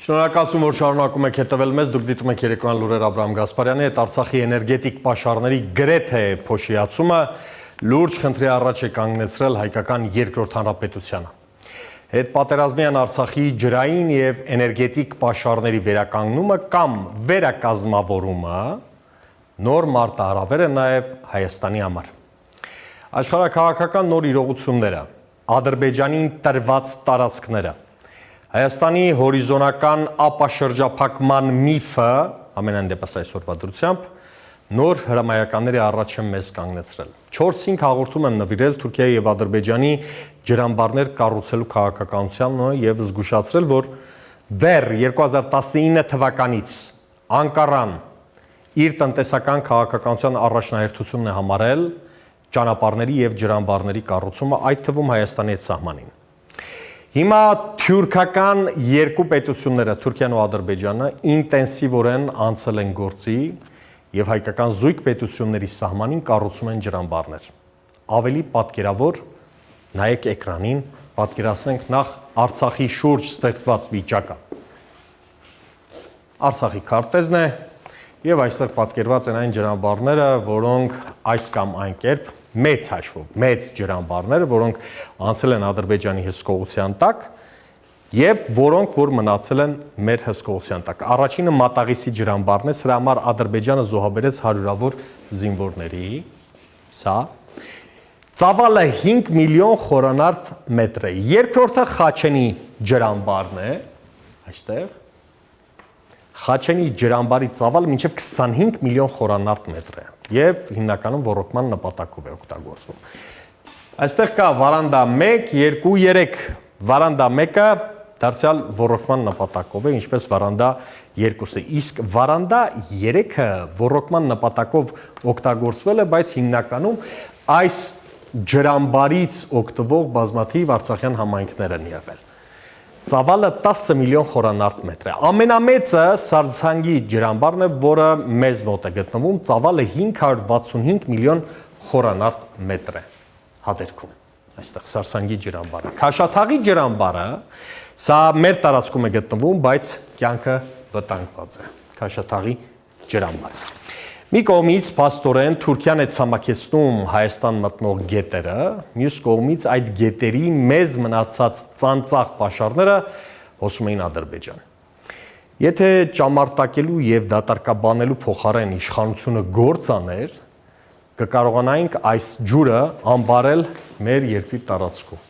Շնորհակալություն, որ շարունակում եք հետևել մեզ, դուք դիտում եք երեկոյան լուրեր Աբրահամ Գասպարյանի հետ, Արցախի էներգետիկ պաշարների գրեթե փոշիացումը լուրջ խնդրի առաջ է կանգնեցրել հայկական երկրորդ հանրապետությանը։ Հետպատերազմյան Արցախի ջրային եւ էներգետիկ պաշարների վերականգնումը կամ վերակազմավորումը նոր մարտահրավեր է նաեւ Հայաստանի համար։ Աշխարհաքաղաքական նոր իրողությունները, Ադրբեջանին տրված տարածքները, Հայաստանի հորիզոնական ապաշրջափակման միֆը, ամենայն դեպս այսօրվա դրությամբ, նոր հրամայականների առաջ են մեզ կանգնեցրել։ 4-5 հաղորդում եմ նվիրել Թուրքիայի եւ Ադրբեջանի ջրամբարներ կառուցելու քաղաքականությանը եւ զգուշացրել, որ դեռ 2019 թվականից Անկարան իր տնտեսական քաղաքականության առաջնահերթությունն է համարել ճանապարհների եւ ջրամբարների կառուցումը, այդ թվում Հայաստանի հետ սահմանին։ Հիմա թուրքական երկու պետությունները, Թուրքիան ու Ադրբեջանը, ինտենսիվորեն անցել են գործի եւ հայկական զույգ պետությունների սահմանին կառուցում են ջրամբարներ։ Ավելի պատկերավոր, նայեք էկրանին, պատկերացնենք նախ Արցախի շուրջ ստեղծված վիճակը։ Արցախի քարտեզն է եւ այստեղ պատկերված են այն ջրամբարները, որոնք այս կամ այն կերպ մեծ հաշվով, մեծ ջրամբարները, որոնք անցել են Ադրբեջանի հսկողության տակ եւ որոնք որ մնացել են մեր հսկողության տակ։ Առաջինը Մատաղիսի ջրամբարն է, սրա համար Ադրբեջանը զոհաբերեց հարյուրավոր զինվորների, սա ծավալը 5 միլիոն խորանարդ մետր է։ Երկրորդը Խաչենի ջրամբարն է, այստեղ Խաչենի ջրամբարի ծավալը մինչև 25 միլիոն խորանարդ մետր է եւ հիմնականում ոռոգման նպատակով է օգտագործվում։ Այստեղ կա վարանդա 1, 2, 3, վարանդա 1-ը դարձյալ ոռոգման նպատակով է, ինչպես վարանդա 2-ը, իսկ վարանդա 3-ը ոռոգման նպատակով օգտագործվել է, բայց հիմնականում այս ջրամբարից օգտվող բազմաթիվ արցախյան համայնքներ են եղել։ Ծավալը 10 միլիոն խորանարդ մետր է։ Ամենամեծը Սարսանգի ջրամբարն է, որը մեզ մոտ է գտնվում, ծավալը 565 միլիոն խորանարդ մետր է հատերքում։ Այստեղ Սարսանգի ջրամբարը։ Քաշաթաղի ջրամբարը, սա մեր տարածքում է գտնվում, բայց կյանքը վտանգված է։ Քաշաթաղի ջրամբարը։ Մի կողմից փաստորեն Թուրքիան է ցամաքեցնում Հայաստան մտնող գետերը, մյուս կողմից այդ գետերի մեզ մնացած ծանծաղ պաշարները հոսում էին Ադրբեջան։ Եթե ճամարտակելու եւ դատարկաբանելու փոխարեն իշխանությունը գործ աներ, կկարողանայինք այս ջուրը ամբարել մեր երկրի տարածքում,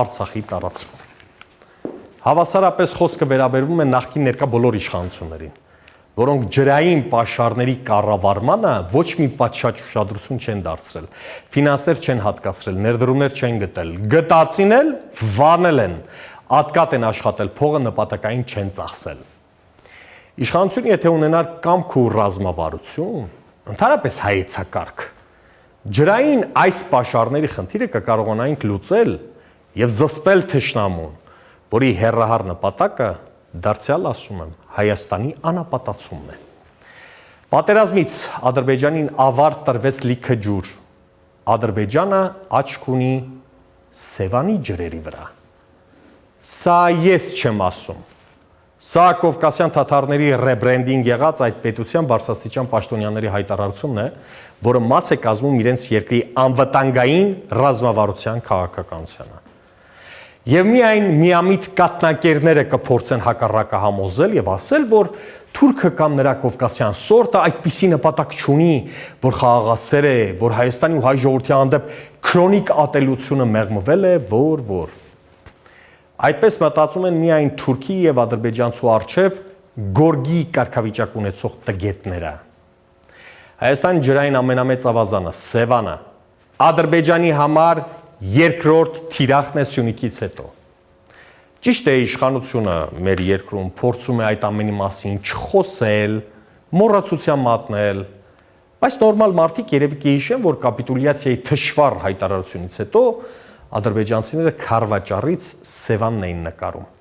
Արցախի տարածքում։ Հավասարապես խոսքը վերաբերվում է նախկին ներկա բոլոր իշխանություններին, որոնք ջրային պաշարների կառավարմանը ոչ մի պատշաճ ուշադրություն չեն դարձրել, ֆինանսներ չեն հատկացրել, ներդրումներ չեն գտել, գտածին էլ վանել են, ատկատ են աշխատել, փողը նպատակային չեն ծախսել։ Իշխանությունը եթե ունենար կամք ու ռազմավարություն, ընդհանրապես հայեցակարգ, ջրային այս պաշարների խնդիրը կկարողանայինք լուծել եւ զսպել թշնամուն, որի հեռահար նպատակը դարձյալ ասում եմ, Հայաստանի անապատացումն է։ Պատերազմից Ադրբեջանին ավարտ տրվեց լիքը ջուր։ Ադրբեջանը աչք ունի Սևանի ջրերի վրա։ Սա ես չեմ ասում։ Սա կովկասյան թաթարների ռեբրենդինգ եղած այդ պետության բարձրաստիճան պաշտոնյաների հայտարարությունն է, որը մաս է կազմում իրենց երկրի անվտանգային ռազմավարության քաղաքականությանը։ Եվ միայն միամիտ կատնակերները կփորձեն հակառակը համոզել եւ ասել, որ Թուրքը կամ նրա կովկասյան սորտը այդպիսի նպատակ չունի, որ խաղաղասեր է, որ Հայաստանի ու հայ ժողովրդի հանդեպ քրոնիկ ատելությունը մեղմվել է, որ։ Այդպես մտածում են միայն Թուրքի եւ ադրբեջանցու արչեւ գորգի կարգավիճակ ունեցող տգետները։ Հայաստանի ջրային ամենամեծ ավազանը Սևանը, Ադրբեջանի համար երկրորդ թիրախն է Սյունիքից հետո։ Ճիշտ է իշխանությունը մեր երկրում փորձում է այդ ամենի մասին չխոսել, մոռացության մատնել, բայց նորմալ մարդիկ երևի կհիշեն, որ կապիտուլյացիայի թշվառ հայտարարությունից հետո ադրբեջանցիները քարվաճառից Սևանն էին նկարում։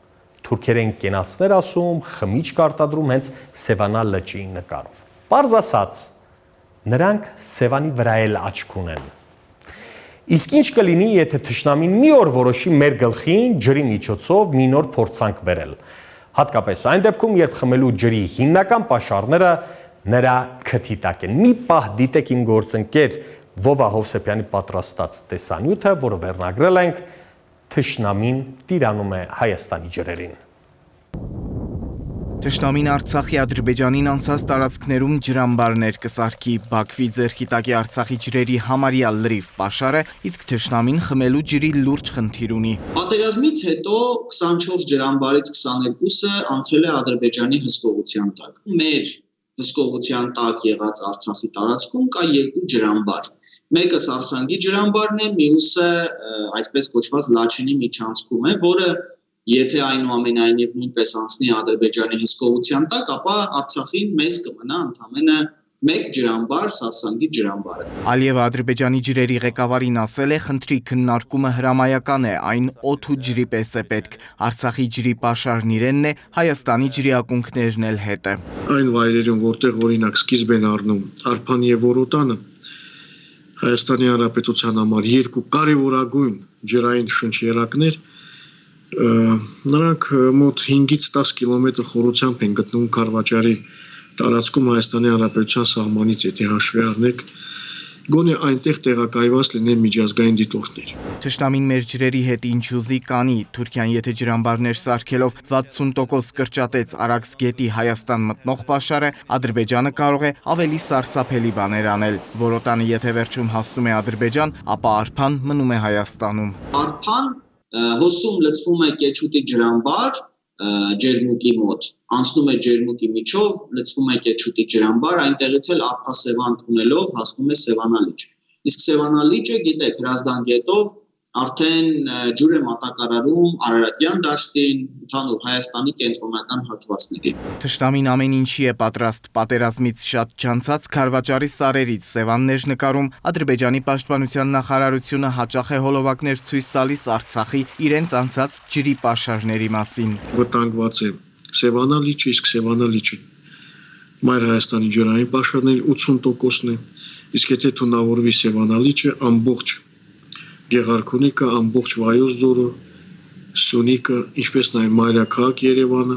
Թուրքերեն կենացներ ասում, խմիչք արտադրում հենց Սևանա լճի նկարով։ Պարզ ասած, նրանք Սևանի վրա էլ աչք ունեն։ Իսկ ինչ կլինի, եթե թշնամին մի օր որոշի մեր գլխին ջրի միջոցով մի նոր փորձանք բերել։ Հատկապես այն դեպքում, երբ խմելու ջրի հիմնական պաշարները նրա քթի տակ են։ Մի պահ դիտեք իմ գործընկեր Վովա Հովսեփյանի պատրաստած տեսանյութը, որը վերնագրել ենք «Թշնամին տիրանում է Հայաստանի ջրերին»։ Թշնամին Արցախի Ադրբեջանին անցած տարածքներում ջրամբարներ կսարքի, Բաքվի ձեռքի տակի Արցախի ջրերի համարյա լրիվ պաշար է, իսկ թշնամին խմելու ջրի լուրջ խնդիր ունի։ Պատերազմից հետո 24 ջրամբարից 22-ը անցել է Ադրբեջանի հսկողության տակ։ Մեր հսկողության տակ եղած Արցախի տարածքում կա 2 ջրամբար։ Մեկը Սարսանգի ջրամբարն է, մյուսը այսպես կոչված Լաչինի միջանցքում է, որը եթե այնուամենայնիվ նույնպես անցնի Ադրբեջանի հսկողության տակ, ապա Արցախին մեզ կմնա ընդամենը 1 ջրամբար, Սարսանգի ջրամբարը։ Ալիևը Ադրբեջանի ջրերի ղեկավարին ասել է, խնդրի քննարկումը հրամայական է, այն օդ ու ջրի պես է պետք։ Արցախի ջրի պաշարն իրենն է, Հայաստանի ջրի ակունքներն էլ հետը։ Այն վայրերում, որտեղ օրինակ սկիզբ են առնում Արփան եւ Որոտանը, Հայաստանի Հանրապետության համար 2 կարևորագույն ջրային շնչերակներ, նրանք մոտ 5-ից 10 կիլոմետր խորությամբ են գտնվում Քարվաճարի տարածքում Հայաստանի Հանրապետության սահմանից, եթե հաշվի առնեք, գոնե այնտեղ տեղակայված լինեն միջազգային դիտորդներ։ Թշնամին մեր ջրերի հետ ինչ ուզի կանի, Թուրքիան եթե ջրամբարներ սարքելով 60% կրճատեց Արաքս գետի Հայաստան մտնող պաշարը, Ադրբեջանը կարող է ավելի սարսափելի բաներ անել։ Որոտանը եթե վերջում հասնում է Ադրբեջան, ապա Արփան մնում է Հայաստանում։ Արփան հոսում լցվում է Կեչուտի ջրամբար, ջերմուկի մոտ, անցնում է ջերմուկի միջով, լցվում է Կեչուտի ջրամբար, այնտեղից էլ Արփասևան թունելով հասնում է Սևանալիճ։ Իսկ Սևանալիճը, գիտեք, Հրազդան գետով արդեն ջուր է մատակարարում Արարատյան դաշտին, ընդհանուր Հայաստանի կենտրոնական հատվածներին։ Թշնամին ամեն ինչի է պատրաստ, պատերազմից շատ չանցած Քարվաճարի սարերից սևաններ նկարում, Ադրբեջանի պաշտպանության նախարարությունը հաճախ է հոլովակներ ցույց տալիս Արցախի իրենց անցած ջրի պաշարների մասին։ Վտանգված է Սևանալիճը, իսկ Սևանալիճը Մայր Հայաստանի ջրային պաշարների 80%-ն է, իսկ եթե թունավորվի Սևանալիճը, ամբողջ Գեղարքունիքը, ամբողջ Վայոց ձորը, Սյունիքը, ինչպես նաև մայրաքաղաք Երևանը,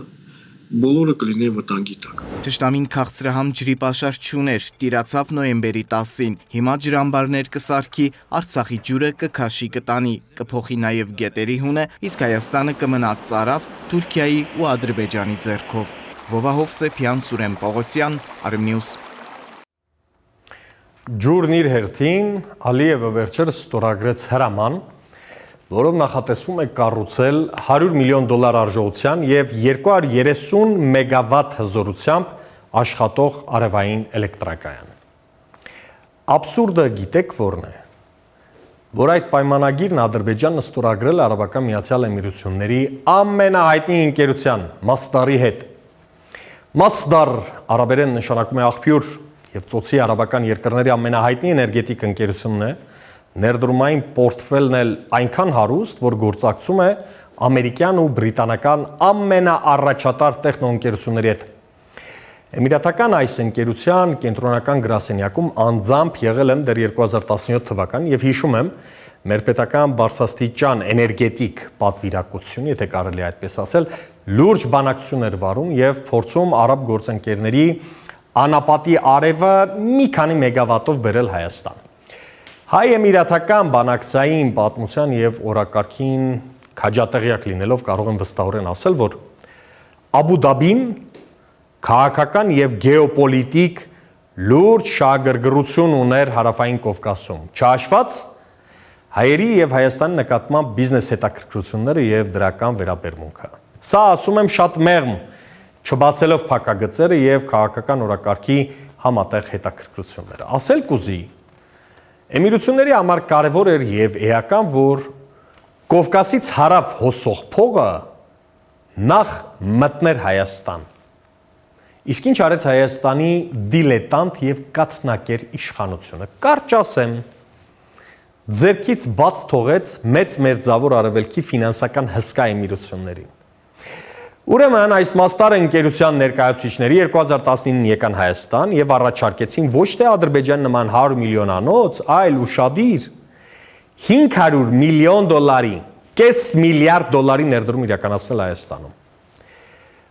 բոլորը կլինեն վտանգի տակ։ Թշնամին քաղցրահամ ջրի պաշար չուներ, տիրացավ նոյեմբերի 10-ին։ Հիմա ջրամբարներ կսարքի, Արցախի ջուրը կքաշի կտանի, կփոխի նաև գետերի հունը, իսկ Հայաստանը կմնա ծարավ Թուրքիայի ու Ադրբեջանի ձեռքով։ Վովա Հովսեփյան, Սուրեն Պողոսյան, Armnews։ Ջուրն իր հերթին Ալիևը վերջերս ստորագրեց հրաման, որով նախատեսվում է կառուցել $100 միլիոն արժողության և 230 մեգավատ հզորությամբ աշխատող արևային էլեկտրակայան։ Աբսուրդը գիտեք որն է, որ այդ պայմանագիրն Ադրբեջանը ստորագրել է Արաբական Միացյալ Էմիրությունների ամենահայտնի ընկերության Մասդարի հետ։ Մասդար արաբերեն նշանակում է աղբյուր և ծոցի արաբական երկրների ամենահայտնի էներգետիկ ընկերությունն է, ներդրումային պորտֆելն էլ այնքան հարուստ, որ գործակցում է ամերիկյան ու բրիտանական ամենաառաջատար տեխնոընկերությունների հետ։ Էմիրատական այս ընկերության կենտրոնական գրասենյակում անձամբ եղել եմ դեռ 2017 թվականին և հիշում եմ մեր պետական բարձրաստիճան էներգետիկ պատվիրակություն, եթե կարելի է այդպես ասել, լուրջ բանակցություն էր վարում և փորձում արաբ գործընկերների անապատի արևը մի քանի մեգավատով բերել Հայաստան։ Հայ-էմիրատական բանակցային պատմության և օրակարգին քաջատեղյակ լինելով կարող եմ վստահորեն ասել, որ Աբու Դաբին քաղաքական և գեոպոլիտիկ լուրջ շահագրգռություն ուներ Հարավային Կովկասում, չհաշված հայերի և Հայաստանի նկատմամբ բիզնես հետաքրքրությունները և դրական վերաբերմունքը։ Սա ասում եմ շատ մեղմ, չբացելով փակագծերը և քաղաքական օրակարգի համատեղ հետաքրքրությունները։ Ասել կուզի, Էմիրությունների համար կարևոր էր և էական, որ Կովկասից հարավ հոսող փողը նախ մտներ Հայաստան։ Իսկ ինչ արեց Հայաստանի դիլետանտ և կաթնակեր իշխանությունը։ Կարճ ասեմ, ձեռքից բաց թողեց մեծ մերձավոր արևելքի ֆինանսական հսկա էմիրություններին։ Ուրեմն այս Մասդար ընկերության ներկայացուցիչների 2019-ին եկան Հայաստան և առաջարկեցին ոչ թե Ադրբեջանի նման 100 միլիոնանոց, այլ ուշադիր $500 միլիոն, $500 միլիարդ ներդրում իրականացնել Հայաստանում։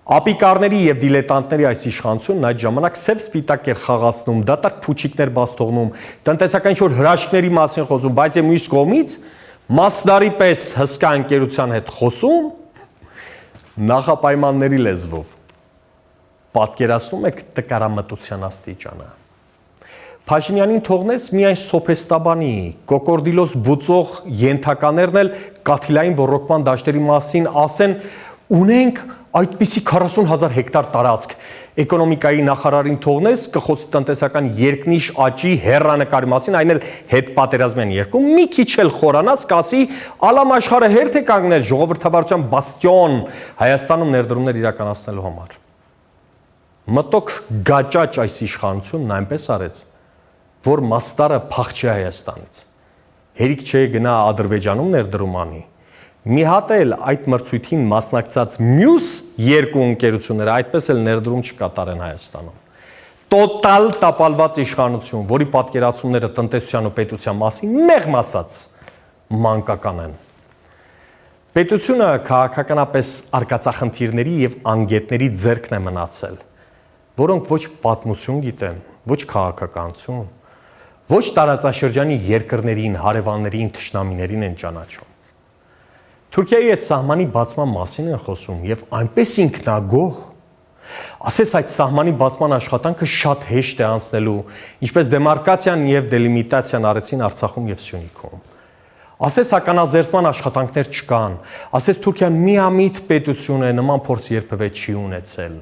Ապիկարների եւ դիլետանտների այս իշխանությունն այդ ժամանակ սև սպիտակ էր խաղացնում, դատարկ փուչիկներ բաց թողնում, տնտեսական ինչ-որ հրաշքների մասին խոսում, բայց եւ մյուս կողմից մասդարի պես հսկա ընկերության հետ խոսում նախապայմանների լեզվով։ Պատկերացնում եք տկարամտության աստիճանը։ Փաշինյանին թողնեց միայն սոփեստաբանի, կոկորդիլոս բուծող ենթականերն էլ կաթիլային ոռոգման դաշտերի մասին ասեն, ունենք այդպիսի 40,000 հեկտար տարածք, էկոնոմիկայի նախարարին թողնես կխոսի տնտեսական երկնիշ աճի հեռանկարի մասին, այն էլ հետ պատերազմյան երկում, մի քիչ էլ խորանաց կասի Ալամ աշխարհը հերթ է կանգնել ժողովրդավարության բաստիոն Հայաստանում ներդրումներ իրականացնելու համար։ Մտոք գաճաճ այս իշխանությունն այնպես արեց, որ մաստարը փախչի Հայաստանից։ Հերիք չէ գնա Ադրբեջանում ներդրում անի։ Մի հատ էլ այդ մրցույթին մասնակցած մյուս երկու ընկերությունները այդպես էլ ներդրում չկատարեն Հայաստանում։ Տոտալ տապալված իշխանություն, որի պատկերացումները տնտեսության ու պետության մասին մեղմ ասած մանկական են։ Պետությունը քաղաքականապես արկածախնդիրների եւ անգետների ձեռքն է մնացել, որոնք ոչ պատմություն գիտեն, ոչ քաղաքականություն, ոչ տարածաշրջանի երկրներին, հարևաններին, թշնամիներին են ճանաչում։ Թուրքիայի հետ սահմանի բացման մասին են խոսում եւ այնպես ինքնագոհ, ասես այդ սահմանի բացման աշխատանքը շատ հեշտ է անցնելու, ինչպես դեմարկացիան եւ դելիմիտացիան արեցին Արցախում եւ Սյունիքում։ Ասես հականազերծման աշխատանքներ չկան, ասես Թուրքիան միամիտ պետություն է, նման փորձ երբևէ չի ունեցել։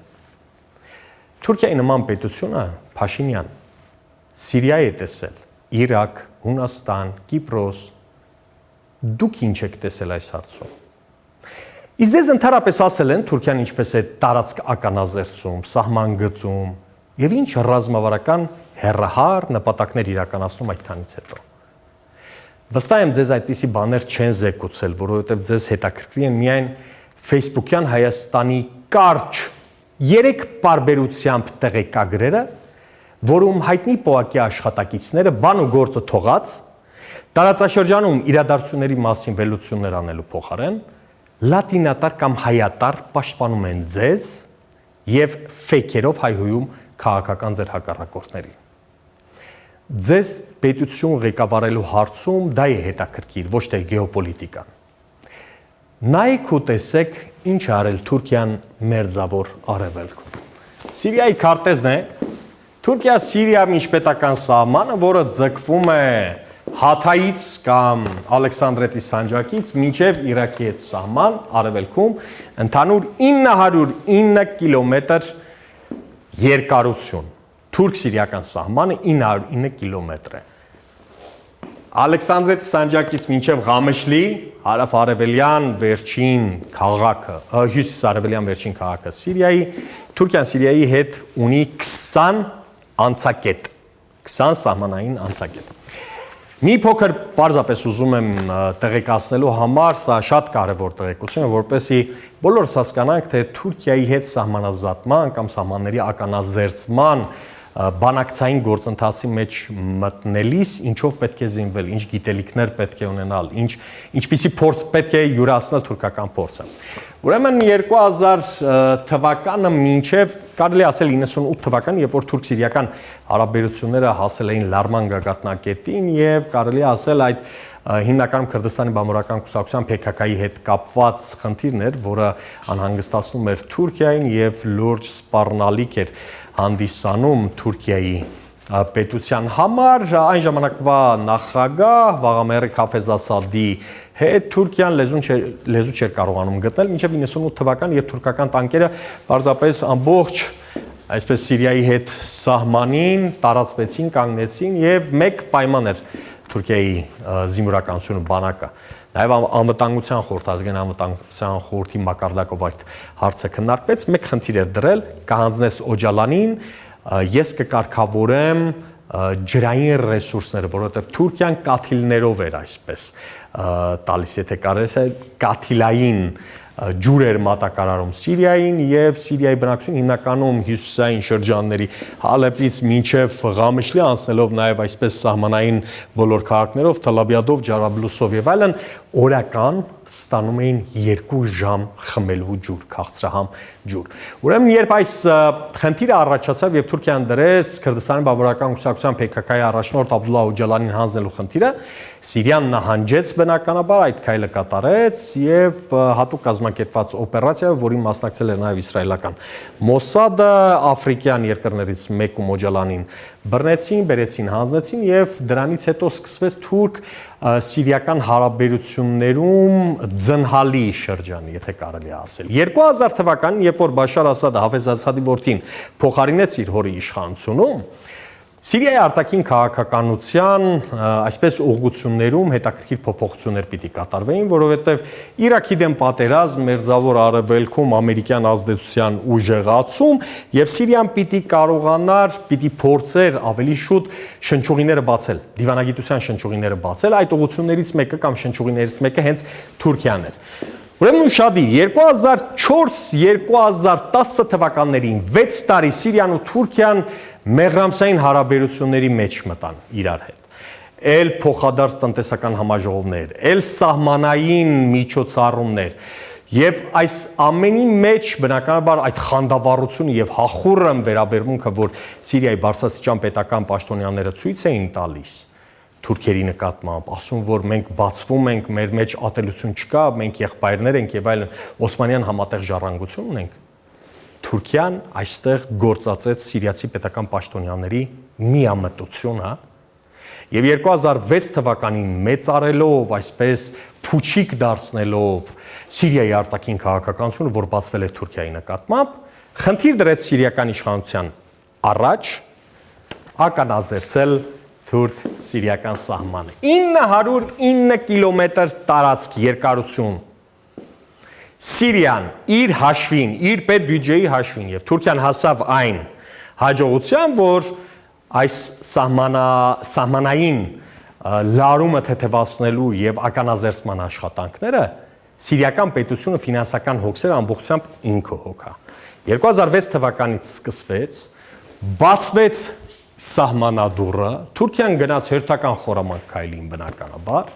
Թուրքիայի նման պետությունը Փաշինյան Սիրիայի է տեսել, Իրաք, Հունաստան, Կիպրոս, դուք ինչ եք տեսել այս հարցում։ Իսկ դες ընդհանրապես ասել են Թուրքիան ինչպես է տարածք ականազերծում, սահման գծում եւ ինչ ռազմավարական հերահար նպատակներ իրականացնում այդքանից հետո։ Վստահ եմ ձեզ այդպիսի բաներ չեն զեկուցել, որովհետեւ ձեզ հետաքրքրի են միայն Facebook-յան Հայաստանի կարճ 3 պարբերությամբ տեղեկագրերը, որում հայտնի պոակի աշխատակիցները բան ու գործը թողած տարածաշրջանում իրադարձությունների մասին վերլուծություններ անելու փոխարեն լատինատար կամ հայատար պաշտպանում են ձեզ եւ ֆեյքերով հայհոյում քաղաքական ձեր հակառակորդներին։ Ձեզ պետություն ղեկավարելու հարցում դա է հետաքրքիր, ոչ թե գեոպոլիտիկան։ Նայեք ու տեսեք ինչ արել Թուրքիան մերձավոր արևելքում։ Սիրիայի քարտեզն է, Թուրքիա-Սիրիա միջպետական սահմանը, որը ձգվում է Հաթայից կամ Ալեքսանդրետի սանջակից մինչև Իրաքի հետ սահման արևելքում ընդհանուր 909 կիլոմետր երկարություն։ Թուրք-սիրիական սահմանը 909 կիլոմետր է։ Ալեքսանդրետի սանջակից մինչև Ղամշլի հարավ-արևելյան վերջին քաղաքը, հյուսիս-արևելյան վերջին քաղաքը Սիրիայի, Թուրքիան Սիրիայի հետ ունի 20 անցակետ, 20 սահմանային անցակետ։ Մի փոքր պարզապես ուզում եմ տեղեկացնելու համար, սա շատ կարևոր տեղեկություն է, որպեսզի բոլորս հասկանանք, թե Թուրքիայի հետ սահմանազատման կամ սահմանների ականազերծման բանակցային գործընթացի մեջ մտնելիս ինչով պետք է զինվել, ինչ գիտելիքներ պետք է ունենալ, ինչպիսի փորձ պետք է յուրացնել թուրքական փորձը։ Ուրեմն 2000 թվականը մինչև կարելի ասել 98 թվական, երբ որ թուրք-սիրիական հարաբերությունները հասել էին լարման գագաթնակետին եւ կարելի ասել այդ հիմնականում Քրդստանի բամորական կուսակցության PKK-ի հետ կապված խնդիրներ, որը անհանգստացնում էր Թուրքիային եւ լուրջ սպառնալիք էր հանդիսանում Թուրքիայի պետության համար, այն ժամանակվա նախագահ Վաղամերիկ Հաֆեզ Ասադի հետ Թուրքիան լեզու չէր կարողանում գտնել մինչև 98 թվական, երբ թուրքական տանկերը պարզապես ամբողջ այսպես Սիրիայի հետ սահմանին տարածվեցին, կանգնեցին եւ մեկ պայման էր Թուրքիայի զինվորականությունը բանակը։ Նաև անվտանգության խորհուրդ, ազգային անվտանգության խորհրդի մակարդակով այդ հարցը քննարկվեց, մեկ խնդիր էր դրել կհանձնես Օջալանին, ես կկարգավորեմ ջրային ռեսուրսները, որովհետև Թուրքիան կաթիլներով էր այսպես տալիս, եթե կարես է կաթիլային ջուրեր մատակարարում Սիրիային եւ Սիրիայի բնակչություն հիմնականում հյուսիսային շրջանների Հալեպից մինչեւ Ղամիշլի անցնելով նաեւ այսպես սահմանային բոլոր քաղաքներով Թալաբիադով, Ջարաբլուսով եւ այլն օրական ստանում էին 2 ժամ խմելու ջուր, քաղցրահամ ջուր։ Ուրեմն երբ այս խնդիրը առաջացավ եւ Թուրքիան դրեց Քրդստանի բավարարական կուսակցության PKK-ի առաջնորդ Աբդուլլա Օջալանին հանձնելու խնդիրը, Սիրիան նահանջեց բնականաբար այդ քայլը կատարեց եւ հատուկ կազմակերպված օպերացիա, որին մասնակցել էր նաեւ իսրայելական Մոսադը, աֆրիկյան երկրներից մեկում Օջալանին բռնեցին, բերեցին, հանձնեցին եւ դրանից հետո սկսվեց թուրք-սիրիական հարաբերություններում ձնհալի շրջան, եթե կարելի է ասել։ 2000 թվականին, երբ որ Բաշար Ասադը Հաֆեզ Ասադի որդին փոխարինեց իր հորի իշխանությունում, Սիրիայի արտաքին քաղաքականության այսպես ուղղություններում հետաքրքիր փոփոխություններ պիտի կատարվեին, որովհետև Իրաքի դեմ պատերազմ, Մերձավոր Արևելքում ամերիկյան ազդեցության ուժեղացում եւ Սիրիան պիտի կարողանար, պիտի փորձեր ավելի շուտ շնչուղիները բացել, դիվանագիտության շնչուղիները բացել, այդ ուղղություններից մեկը կամ շնչուղիներից մեկը հենց Թուրքիան էր։ Ուրեմն ուշադիր 2004-2010 թվականներին 6 տարի Սիրիան ու Թուրքիան մեղրամսային հարաբերությունների մեջ մտան իրար հետ։ Էլ փոխադարձ տնտեսական համաժողովներ, էլ սահմանային միջոցառումներ եւ այս ամենի մեջ բնականաբար այդ խանդավառությունը եւ հախուռն վերաբերմունքը, որ Սիրիայի բարձրաստիճան պետական պաշտոնյաները ցույց էին տալիս թուրքերի նկատմամբ, ասում որ մենք բացվում ենք, մեր մեջ ատելություն չկա, մենք եղբայրներ ենք եւ այլն, Օսմանյան համատեղ ժառանգություն ունենք։ Թուրքիան այստեղ գործածեց սիրիացի պետական պաշտոնյաների միամտությունը եւ 2006 թվականին մեծարելով, այսպես փուչիկ դարձնելով Սիրիայի արտաքին քաղաքականությունը, որ բացվել է Թուրքիայի նկատմամբ, խնդիր դրեց սիրիական իշխանության առաջ ականազերծել թուրք-սիրիական սահմանը։ 909 կիլոմետր տարածք երկարություն։ Սիրիան իր հաշվին, իր պետբյուջեի հաշվին եւ Թուրքիան հասավ այն հաջողության, որ այս սահմանային լարումը թեթևացնելու եւ ականազերծման աշխատանքները սիրիական պետությունը ֆինանսական հոգսեր ամբողջությամբ ինքը հոգա։ 2006 թվականից սկսվեց, բացվեց սահմանադուռը, Թուրքիան գնաց հերթական խորամանկ քայլին բնականաբար,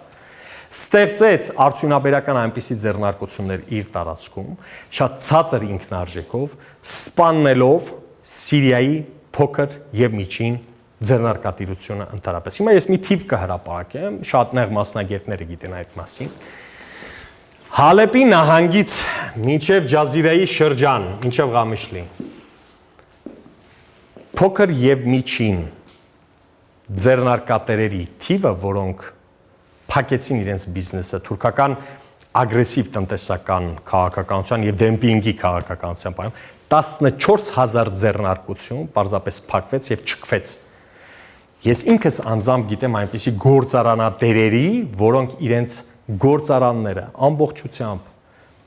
ստեղծեց արդյունաբերական այնպիսի ձեռնարկություններ իր տարածքում, շատ ցածր ինքնարժեքով, սպաննելով Սիրիայի փոքր եւ միջին ձեռնարկատիրությունը ընդհանրապես։ Հիմա ես մի թիվ կհրապարակեմ, շատ նեղ մասնագետները գիտեն այդ մասին։ Հալեպի նահանգից մինչև Ջազիրայի շրջան, մինչև Ղամիշլի փոքր եւ միջին ձեռնարկատերերի թիվը, որոնք փակեցին իրենց բիզնեսը թուրքական ագրեսիվ տնտեսական քաղաքականության եւ դեմպինգի քաղաքականության պայման 14000 ձեռնարկություն պարզապես փակվեց եւ չքվեց։ Ես ինքս անձամբ գիտեմ այնպիսի գործարանատերերի, որոնք իրենց գործարանները ամբողջությամբ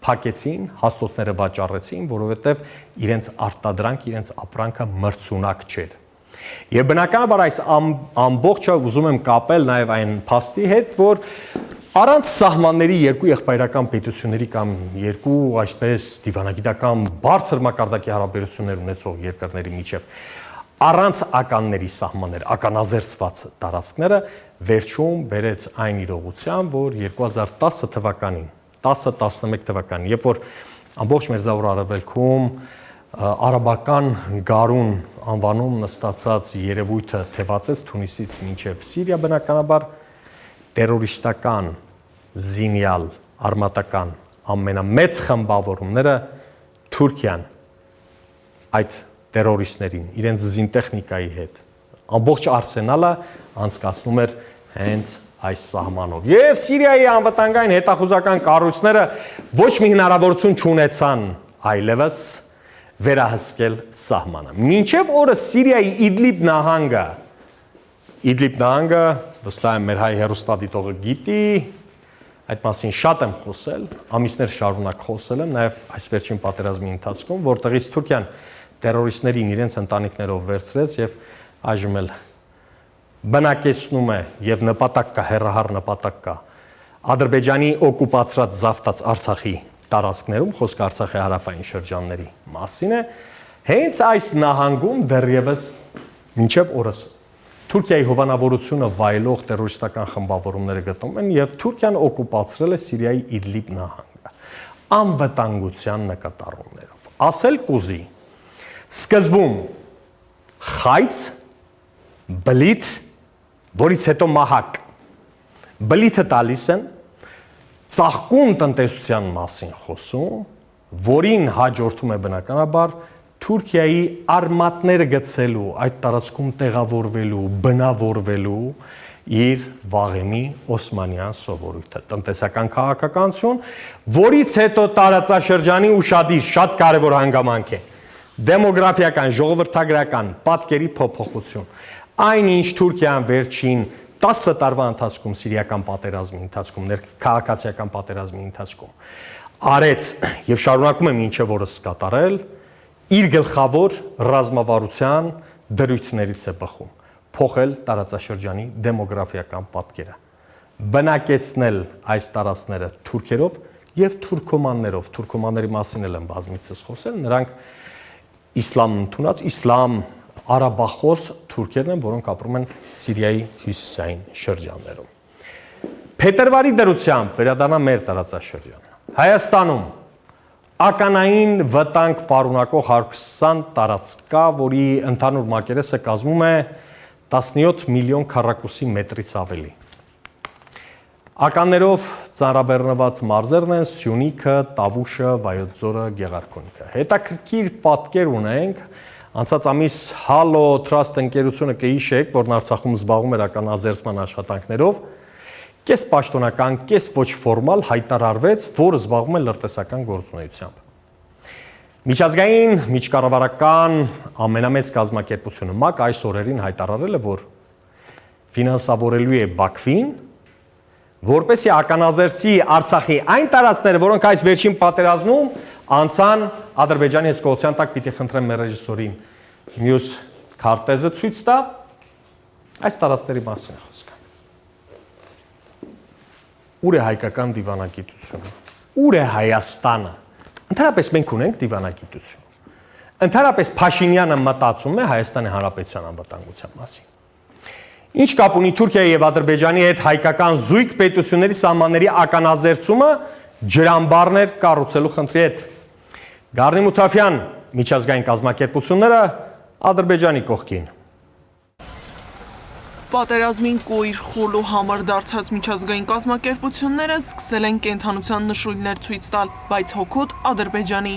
փակեցին, հաստոցները վաճառեցին, որովհետև իրենց արտադրանք, իրենց ապրանքը մրցունակ չէր։ Եվ բնականաբար այս ամբողջը ուզում եմ կապել նաև այն փաստի հետ, որ առանց սահմանների երկու եղբայրական պետությունների կամ երկու այսպես դիվանագիտական բարձր մակարդակի հարաբերություններ ունեցող երկրների միջև առանց ականների սահմաններ, ականազերծված տարածքները վերջում բերեց այն իրողության, որ 2010 թվականին 10-11 թվականին, երբ որ ամբողջ Մերձավոր Արևելքում արաբական գարուն անվանում նստածած երևույթը թևածեց Թունիսից մինչև Սիրիա, բնականաբար տերորիստական, զինյալ, արմատական ամենամեծ խմբավորումները Թուրքիան այդ տերորիստներին իրենց զինտեխնիկայի հետ ամբողջ արսենալը անցկացնում էր հենց այս սահմանով։ Եվ Սիրիայի անվտանգային հետախուզական կառույցները ոչ մի հնարավորություն չունեցան այլևս վերահսկել սահմանը։ Մինչև օրը Սիրիայի Իդլիբ նահանգը, վստահ եմ մեր հայ հեռուստադիտողը գիտի, այդ մասին շատ եմ խոսել, ամիսներ շարունակ խոսել եմ, նաև այս վերջին պատերազմի ընթացքում, որտեղից Թուրքիան տերորիստներին իրենց ընտանիքներով վերցրեց եւ այժմ էլ բնակեցնում է եւ նպատակ կա, հեռահար նպատակ կա Ադրբեջանի օկուպացրած զավթած Արցախի տարածքներում, խոսքը Արցախի հարավային շրջանների մասին է, հենց այս նահանգում դեռևս մինչև օրս Թուրքիայի հովանավորությունը վայելող տերորիստական խմբավորումները գտնվում են եւ Թուրքիան օկուպացրել է Սիրիայի Իդլիբ նահանգը անվտանգության նկատառումներով։ Ասել կուզի, սկզբում խայծ, բլիթ, որից հետո մահակ։ Բլիթը տալիս են, ծաղկուն տնտեսության մասին խոսում, որին հաջորդում է բնականաբար Թուրքիայի արմատները գցելու, այդ տարածքում տեղավորվելու, բնավորվելու իր վաղեմի օսմանյան սովորույթը, տնտեսական քաղաքականություն, որից հետո տարածաշրջանի ուշադիր շատ կարևոր հանգամանք է դեմոգրաֆիական, ժողովրդագրական պատկերի փոփոխություն։ Այնինչ Թուրքիան վերջին 10 տարվա ընթացքում սիրիական պատերազմի ընթացքում, քաղաքացիական պատերազմի ընթացքում արեց եւ շարունակում է մինչեւ օրս կատարել իր գլխավոր ռազմավարության դրույթներից է բխում փոխել տարածաշրջանի դեմոգրաֆիական պատկերը, բնակեցնել այս տարածքները թուրքերով եւ թուրքոմաններով, թուրքոմանների մասին էլ եմ բազմիցս խոսել, նրանք իսլամ ընդունած, իսլամ արաբախոս թուրքերն են, որոնք ապրում են Սիրիայի հյուսիսային շրջաններում։ Փետրվարի դրությամբ վերադառնամ մեր տարածաշրջանը։ Հայաստանում ականային վտանգ պարունակող 120 տարածք կա, որի ընդհանուր մակերեսը կազմում է 17 միլիոն քառակուսի մետրից ավելի։ Ականներով ծանրաբեռնված մարզերն են Սյունիքը, Տավուշը, Վայոց ձորը, Գեղարքունիքը։ Հետաքրքիր պատկեր ունենք, անցած ամիս Halo Trust ընկերությունը կհիշեք, որն Արցախում զբաղվում էր ականազերծման աշխատանքներով, կես պաշտոնական, կես ոչ ֆորմալ հայտարարվեց, որ զբաղվում է լրտեսական գործունեությամբ։ Միջազգային միջկառավարական ամենամեծ կազմակերպությունը ՄԱԿ այս օրերին հայտարարել է, որ ֆինանսավորելու է Բաքվին, որպեսզի ականազերծի Արցախի այն տարածքները, որոնք այս վերջին պատերազմում անցան Ադրբեջանի հսկողության տակ, պիտի խնդրեմ մեր ռեժիսորին մյուս քարտեզը ցույց տա, այս տարածքների մասին է խոսքը։ Ուր է հայկական դիվանագիտությունը, ուր է Հայաստանը։ Ընդհանրապես մենք ունենք դիվանագիտություն։ Ընդհանրապես Փաշինյանը մտածում է Հայաստանի Հանրապետության անվտանգության մասին։ Ինչ կապ ունի Թուրքիայի եւ Ադրբեջանի հետ հայկական զույգ պետությունների սահմանների ականազերծումը ջրամբարներ կառուցելու խնդրի հետ։ Գառնի Մութաֆյան, միջազգային կազմակերպությունները Ադրբեջանի կողքին։ Պատերազմին կույր խուլ ու համար դարձած միջազգային կազմակերպությունները սկսել են կենդանության նշույլներ ցույց տալ, բայց հոգոտ Ադրբեջանի։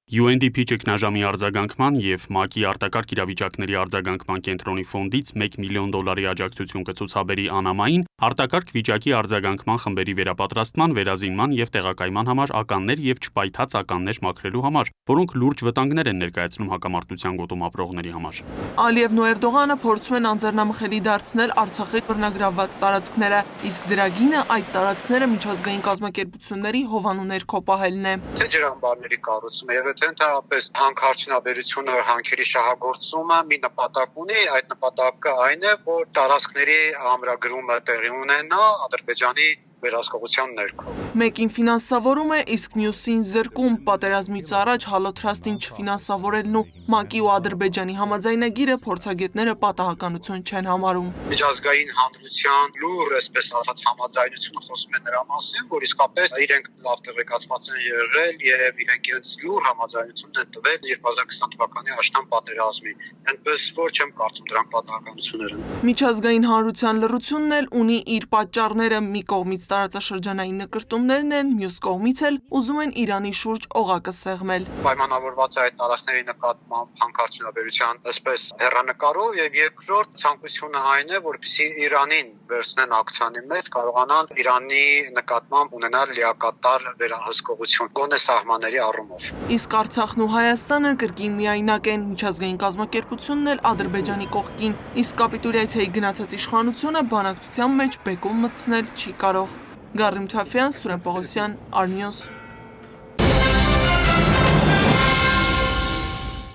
UNDP ճգնաժամի արձագանքման և ՄԱԿ-ի արտակարգ իրավիճակների արձագանքման կենտրոնի ֆոնդից $1 միլիոն աջակցություն կցուցաբերի Անամային արտակարգ վիճակի արձագանքման խմբերի վերապատրաստման, վերազինման և տեղակայման համար ականներ և չպայթած ականներ մաքրելու համար, որոնք լուրջ վտանգներ են ներկայացնում հակամարտության գոտում ապրողների համար։ Ալիևն ու Էրդողանը փորձում են անձեռնամխելի դարձնել Արցախի բռնագրավված տարածքները, իսկ դրա գինը այդ տարածքները միջազգային կազմակերպությունների հովանու ներքո պահելն է։ Թե ջրամբարների կառուցումը եւ թե ընդհանրապես հանքարդյունաբերությունը, հանքերի շահագործումը մի նպատակ ունի, այդ նպատակը այն է, որ տարածքների ամրագրումը տեղի ունենա Ադրբեջանի վերահսկողության ներքո։ Մեկին ֆինանսավորում է, իսկ մյուսին զրկում, պատերազմից առաջ Halo Trust-ին չֆինանսավորելն ու ՄԱԿ-ի ու Ադրբեջանի համաձայնագիրը փորձագետները պատահականություն չեն համարում։ Միջազգային հանրության լուր, այսպես ասած, համաձայնությունը խոսում է նրա մասին, որ իսկապես իրենք լավ տեղեկացված են եղել եւ իրենք իրենց լուր համաձայնություն են տվել 2020 թվականի աշնան պատերազմի։ Այնպես որ չեմ կարծում դրանք պատահականություններ են։ Միջազգային հանրության լռությունն էլ ունի իր պատճառները, մի կողմից տարածաշրջանային նկրտումներն են, մյուս կողմից էլ ուզում են Իրանի շուրջ օղակը սեղմել։ Պայմանավորված է այդ տարածքների նկատմամբ հանքարդյունաբերության այսպես հեռանկարով եւ երկրորդ ցանկությունը այն է, որպեսզի Իրանին վերցնեն ակցիանի մեջ, կարողանան Իրանի նկատմամբ ունենալ լիակատար վերահսկողություն, գոնե սահմանների առումով։ Իսկ Արցախն ու Հայաստանը կրկին միայնակ են, միջազգային կազմակերպությունն էլ Ադրբեջանի կողքին, իսկ կապիտուլյացիայի գնացած իշխանությունը բանակցության մեջ բեկում մտցնել չի կարող։ Գառնի Մութաֆյան, Սուրեն Պողոսյան, Arnews